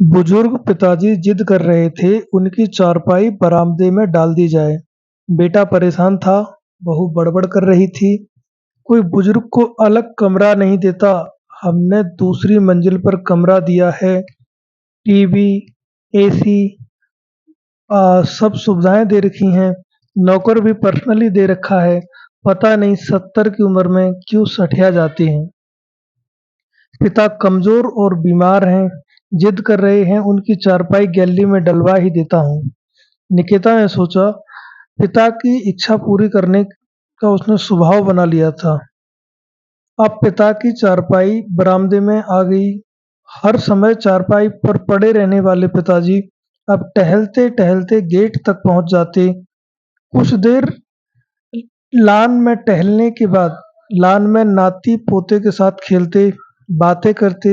बुजुर्ग पिताजी जिद कर रहे थे उनकी चारपाई बरामदे में डाल दी जाए। बेटा परेशान था, बहू बड़बड़ कर रही थी, कोई बुजुर्ग को अलग कमरा नहीं देता। हमने दूसरी मंजिल पर कमरा दिया है, टीवी, एसी, सब सुविधाएं दे रखी हैं। नौकर भी पर्सनली दे रखा है। पता नहीं 70 की उम्र में क्यों सठिया जाते हैं। पिता कमजोर और बीमार हैं, जिद कर रहे हैं उनकी चारपाई गैलरी में डलवा ही देता हूँ। निकिता ने सोचा, पिता की इच्छा पूरी करने का उसने स्वभाव बना लिया था। अब पिता की चारपाई बरामदे में आ गई। हर समय चारपाई पर पड़े रहने वाले पिताजी अब टहलते टहलते गेट तक पहुंच जाते। कुछ देर लान में टहलने के बाद लान में नाती पोते के साथ खेलते, बातें करते,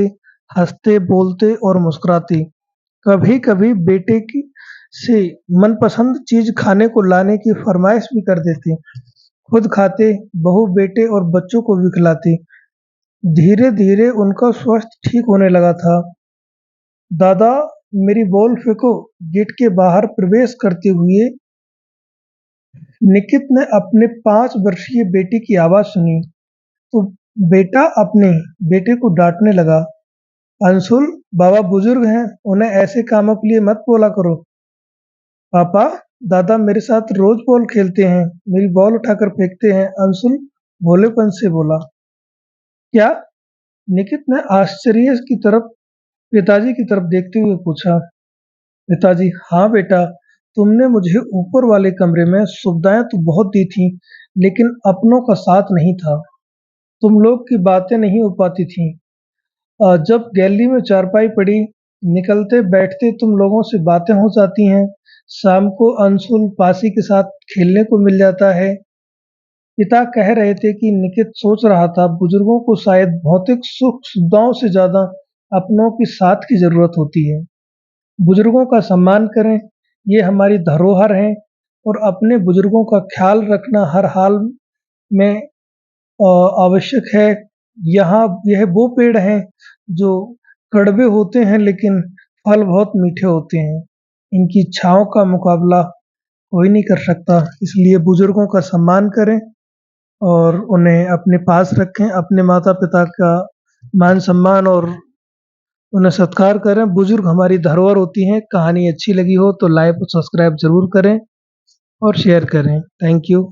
हंसते बोलते और मुस्कुराते। कभी कभी बेटे की से मनपसंद चीज खाने को लाने की फरमाइश भी कर देते। खुद खाते, बहू बेटे और बच्चों को भी खिलाते। धीरे धीरे उनका स्वास्थ्य ठीक होने लगा था। दादा, मेरी बॉल फेंको, गेट के बाहर प्रवेश करते हुए निकित ने अपने 5 वर्षीय बेटे की आवाज सुनी तो बेटा अपने बेटे को डांटने लगा। अंशुल, बाबा बुजुर्ग हैं, उन्हें ऐसे कामों के लिए मत बोला करो। पापा, दादा मेरे साथ रोज बॉल खेलते हैं, मेरी बॉल उठाकर फेंकते हैं, अंशुल भोलेपन से बोला। क्या? निकित ने आश्चर्य की तरफ पिताजी की तरफ देखते हुए पूछा। पिताजी, हाँ बेटा, तुमने मुझे ऊपर वाले कमरे में सुविधाएं तो बहुत दी थी, लेकिन अपनों का साथ नहीं था। तुम लोग की बातें नहीं हो पाती थी। जब गैलरी में चारपाई पड़ी, निकलते बैठते तुम लोगों से बातें हो जाती हैं। शाम को अंशुल पासी के साथ खेलने को मिल जाता है। पिता कह रहे थे कि निकित सोच रहा था बुजुर्गों को शायद भौतिक सुख सुविधाओं से ज्यादा अपनों की साथ की जरूरत होती है। बुजुर्गों का सम्मान करें, ये हमारी धरोहर है और अपने बुजुर्गों का ख्याल रखना हर हाल में आवश्यक है। यहाँ यह वो पेड़ हैं जो कड़वे होते हैं लेकिन फल बहुत मीठे होते हैं। इनकी छाँव का मुकाबला कोई नहीं कर सकता, इसलिए बुजुर्गों का सम्मान करें और उन्हें अपने पास रखें। अपने माता पिता का मान सम्मान और उन्हें सत्कार करें। बुजुर्ग हमारी धरोहर होती हैं। कहानी अच्छी लगी हो तो लाइक और सब्सक्राइब जरूर करें और शेयर करें। Thank you.